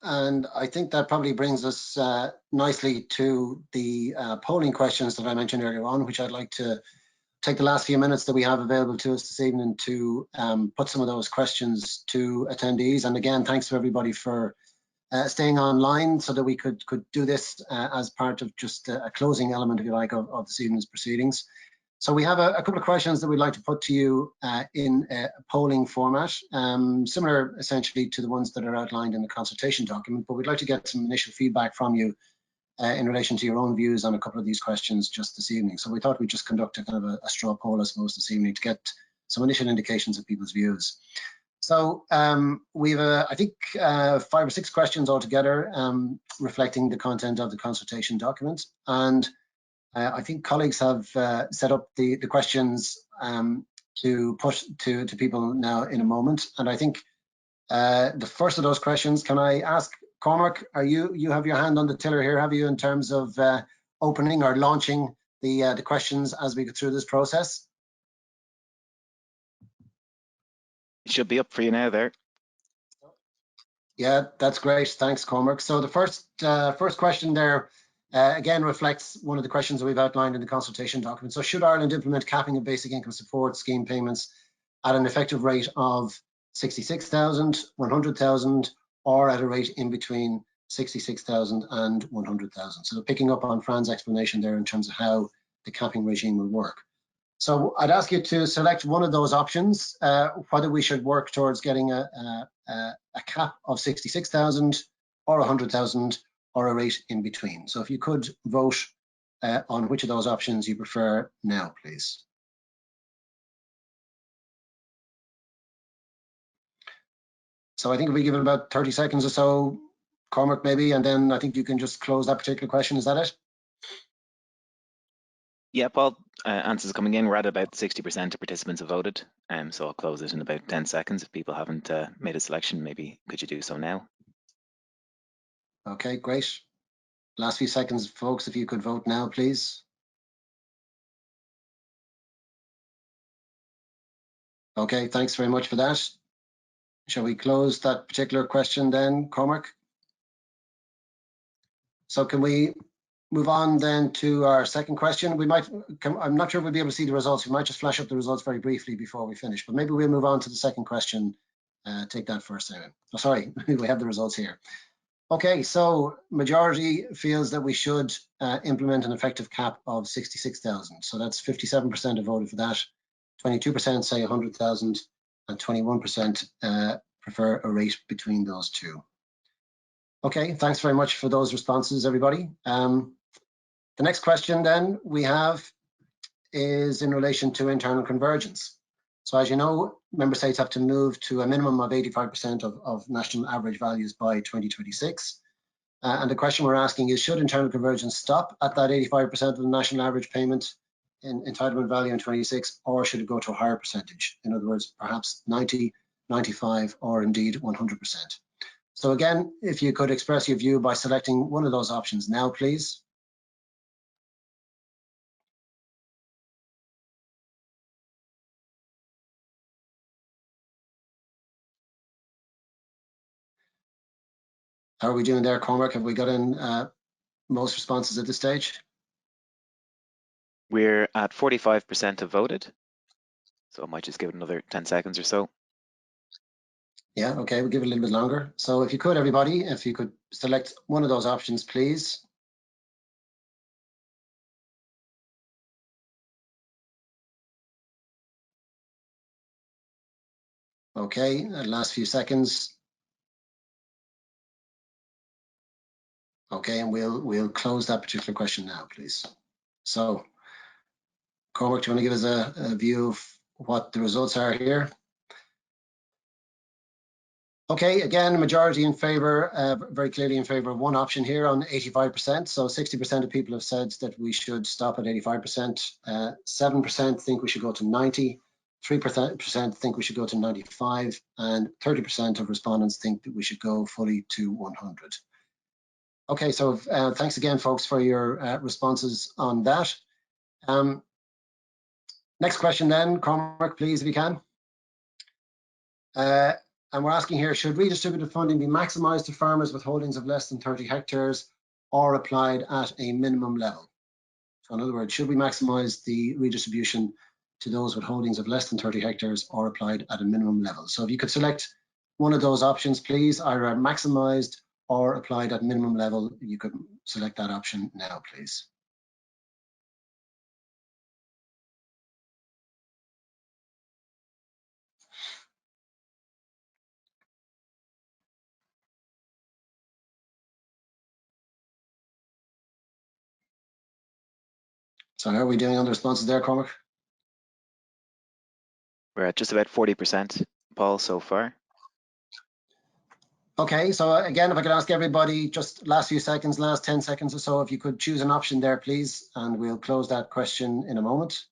And I think that probably brings us nicely to the polling questions that I mentioned earlier on, which I'd like to take the last few minutes that we have available to us this evening to put some of those questions to attendees. And again, thanks to everybody for staying online so that we could do this as part of just a closing element, if you like, of this evening's proceedings. So we have a couple of questions that we'd like to put to you in a polling format, similar essentially to the ones that are outlined in the consultation document, but we'd like to get some initial feedback from you in relation to your own views on a couple of these questions just this evening. So we thought we'd just conduct a kind of a straw poll, I suppose, this evening to get some initial indications of people's views. So we've, I think, 5 or 6 questions altogether reflecting the content of the consultation document. And I think colleagues have set up the questions to push to people now in a moment. And I think the first of those questions, can I ask Cormac, you have your hand on the tiller here, have you, in terms of opening or launching the questions as we go through this process? It should be up for you now there. Yeah, that's great. Thanks, Cormac. So the first question there again reflects one of the questions that we've outlined in the consultation document. So should Ireland implement capping of basic income support scheme payments at an effective rate of 66,000, 100,000, or at a rate in between 66,000 and 100,000? So picking up on Fran's explanation there in terms of how the capping regime will work. So I'd ask you to select one of those options, whether we should work towards getting a cap of 66,000 or 100,000 or a rate in between. So if you could vote on which of those options you prefer now, please. So I think if we give it about 30 seconds or so, Cormac maybe, and then I think you can just close that particular question. Is that it? Yeah, Paul, answers coming in. We're at about 60% of participants have voted. So I'll close it in about 10 seconds. If people haven't made a selection, maybe could you do so now? Okay, great. Last few seconds, folks, if you could vote now, please. Okay, thanks very much for that. Shall we close that particular question then, Cormac? So can we move on then to our second question? We might, I'm not sure we'll be able to see the results. We might just flash up the results very briefly before we finish, but maybe we'll move on to the second question. Take that first, Aaron. Oh, sorry, we have the results here. Okay, so majority feels that we should implement an effective cap of 66,000. So that's 57% have voted for that. 22% say 100,000 and 21% prefer a rate between those two. Okay, thanks very much for those responses, everybody. The next question then we have is in relation to internal convergence. So as you know, member states have to move to a minimum of 85% of national average values by 2026. And the question we're asking is, should internal convergence stop at that 85% of the national average payment in entitlement value in 26, or should it go to a higher percentage? In other words, perhaps 90, 95, or indeed 100%. So again, if you could express your view by selecting one of those options now, please. How are we doing there, Cormac? Have we got in most responses at this stage? We're at 45% have voted. So I might just give it another 10 seconds or so. Yeah, okay, we'll give it a little bit longer. So if you could, everybody, if you could select one of those options, please. Okay, last few seconds. Okay, and we'll close that particular question now, please. So, Cormac, do you want to give us a view of what the results are here? Okay, again, a majority in favour, very clearly in favour of one option here on 85%. So 60% of people have said that we should stop at 85%. 7% think we should go to 90. 3% think we should go to 95, and 30% of respondents think that we should go fully to 100. Okay, so thanks again, folks, for your responses on that. Next question then, Cormac, please, if you can. And we're asking here, should redistributed funding be maximised to farmers with holdings of less than 30 hectares or applied at a minimum level? So in other words, should we maximise the redistribution to those with holdings of less than 30 hectares or applied at a minimum level? So if you could select one of those options, please, either maximised or applied at minimum level, you could select that option now, please. So how are we doing on the responses there, Cormac? We're at just about 40%, Paul, so far. Okay, so again, if I could ask everybody, just last few seconds, last 10 seconds or so, if you could choose an option there, please, and we'll close that question in a moment.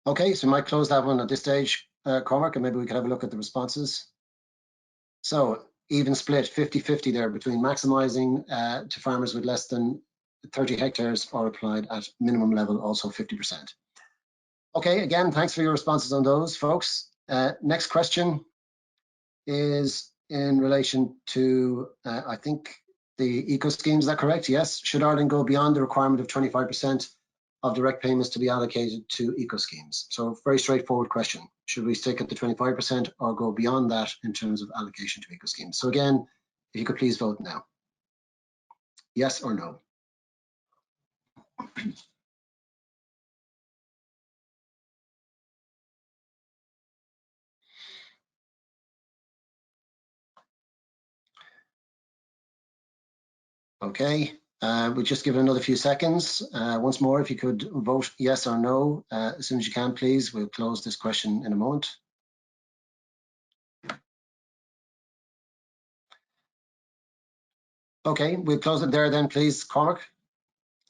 Okay, so we might close that one at this stage, Cormac, and maybe we could have a look at the responses. So even split 50-50 there between maximising to farmers with less than 30 hectares or applied at minimum level, also 50%. Okay, again, thanks for your responses on those, folks. Next question is in relation to, I think, the eco schemes. Is that correct? Yes. Should Ireland go beyond the requirement of 25% of direct payments to be allocated to eco schemes? So very straightforward question. Should we stick at the 25% or go beyond that in terms of allocation to eco schemes? So again, if you could please vote now. Yes or no? Okay, we'll just give it another few seconds. Once more, if you could vote yes or no as soon as you can, please. We'll close this question in a moment. Okay, we'll close it there then, please, Cormac.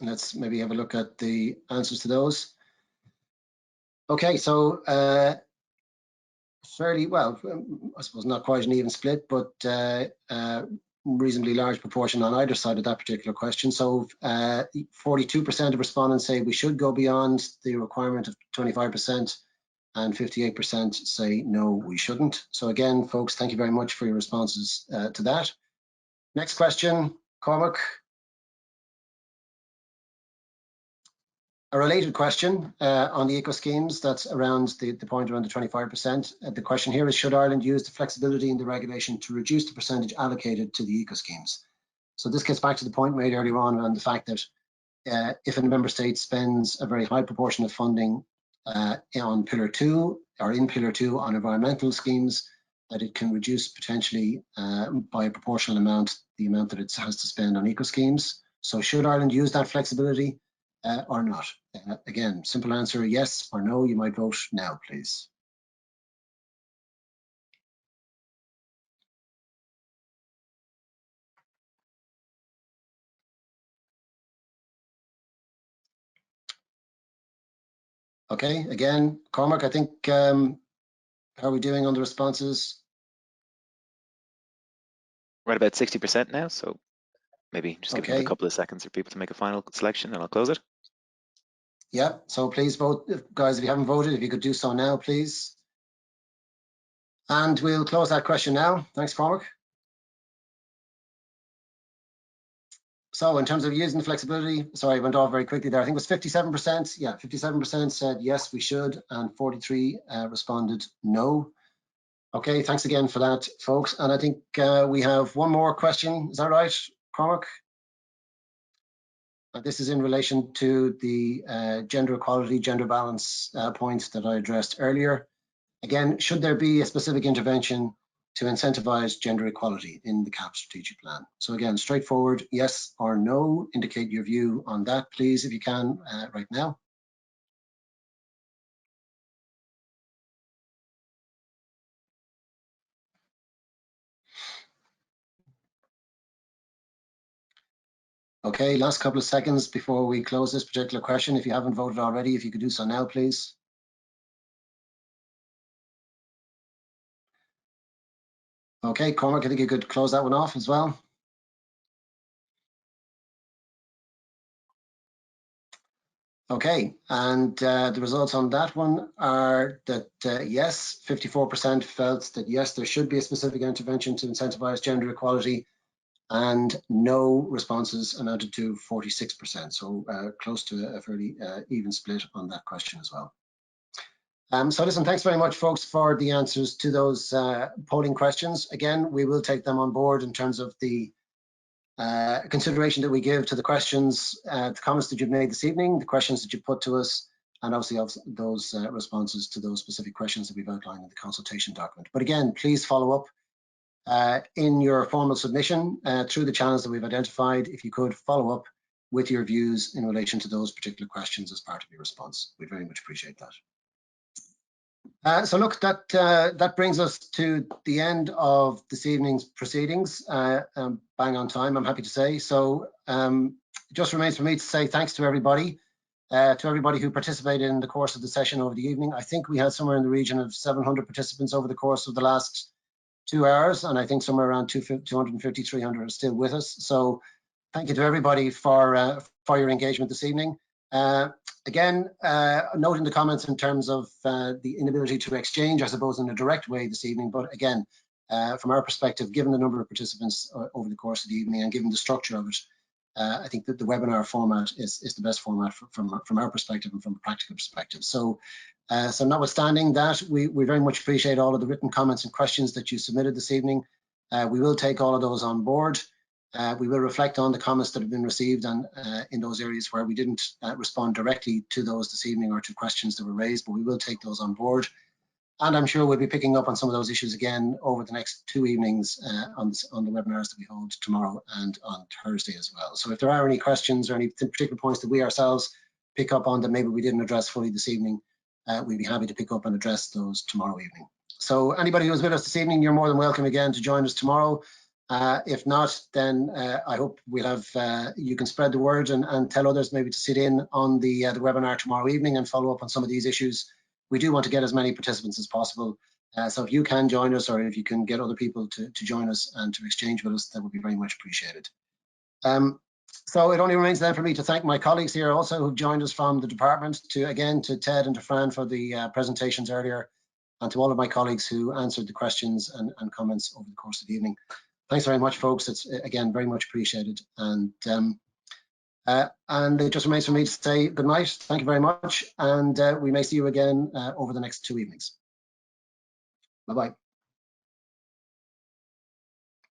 And let's maybe have a look at the answers to those. Okay, so fairly well, I suppose not quite an even split, but reasonably large proportion on either side of that particular question. So 42% of respondents say we should go beyond the requirement of 25%, and 58% say no, we shouldn't. So again, folks, thank you very much for your responses to that. Next question, Cormac. A related question on the eco schemes, that's around the point around the 25%. The question here is, should Ireland use the flexibility in the regulation to reduce the percentage allocated to the eco schemes? So this gets back to the point made earlier on the fact that if a member state spends a very high proportion of funding on Pillar 2 or in Pillar 2 on environmental schemes, that it can reduce potentially by a proportional amount the amount that it has to spend on eco schemes. So should Ireland use that flexibility or not? Again, simple answer, yes or no. You might vote now, please. Okay, again, Cormac, I think, how are we doing on the responses? We're at about 60% now, so maybe just give it a couple of seconds for people to make a final selection and I'll close it. Yeah, so please vote, guys, if you haven't voted, if you could do so now, please. And we'll close that question now. Thanks, Cormac. So in terms of using flexibility, sorry, I went off very quickly there. I think it was 57%. Yeah, 57% said yes, we should, and 43 responded no. Okay, thanks again for that, folks. And I think we have one more question. Is that right, Cormac? This is in relation to the gender equality, gender balance point that I addressed earlier. Again, should there be a specific intervention to incentivize gender equality in the CAP strategic plan? So again, straightforward, yes or no. Indicate your view on that, please, if you can, right now. Okay, last couple of seconds before we close this particular question. If you haven't voted already, if you could do so now, please. Okay, Cormac, I think you could close that one off as well. Okay, and the results on that one are that yes, 54% felt that yes, there should be a specific intervention to incentivize gender equality, and no responses amounted to 46%, so close to a fairly even split on that question as well. So listen, thanks very much, folks, for the answers to those polling questions. Again, we will take them on board in terms of the consideration that we give to the questions, the comments that you've made this evening, the questions that you put to us, and obviously those responses to those specific questions that we've outlined in the consultation document. But again, please follow up in your formal submission through the channels that we've identified. If you could follow up with your views in relation to those particular questions as part of your response, we'd very much appreciate that. So look, that brings us to the end of this evening's proceedings, bang on time, I'm happy to say. So it just remains for me to say thanks to everybody who participated in the course of the session over the evening. I think we had somewhere in the region of 700 participants over the course of the last 2 hours, and I think somewhere around 250, 300 are still with us. So thank you to everybody for your engagement this evening. Again, noting the comments in terms of the inability to exchange, I suppose, in a direct way this evening, but again, from our perspective, given the number of participants over the course of the evening and given the structure of it, I think that the webinar format is the best format from our perspective and from a practical perspective. So, so notwithstanding that, we very much appreciate all of the written comments and questions that you submitted this evening. We will take all of those on board. We will reflect on the comments that have been received and in those areas where we didn't respond directly to those this evening or to questions that were raised, but we will take those on board. And I'm sure we'll be picking up on some of those issues again over the next 2 evenings on the webinars that we hold tomorrow and on Thursday as well. So if there are any questions or any particular points that we ourselves pick up on that maybe we didn't address fully this evening, we'd be happy to pick up and address those tomorrow evening. So anybody who was with us this evening, you're more than welcome again to join us tomorrow. If not, then I hope we'll have, you can spread the word and tell others maybe to sit in on the webinar tomorrow evening and follow up on some of these issues. We do want to get as many participants as possible. So if you can join us, or if you can get other people to join us and to exchange with us, that would be very much appreciated. So it only remains then for me to thank my colleagues here also who've joined us from the department, to Ted and to Fran for the presentations earlier, and to all of my colleagues who answered the questions and comments over the course of the evening. Thanks very much, folks. It's again very much appreciated, and it just remains for me to say good night. Thank you very much, and we may see you again over the next 2 evenings. Bye-bye.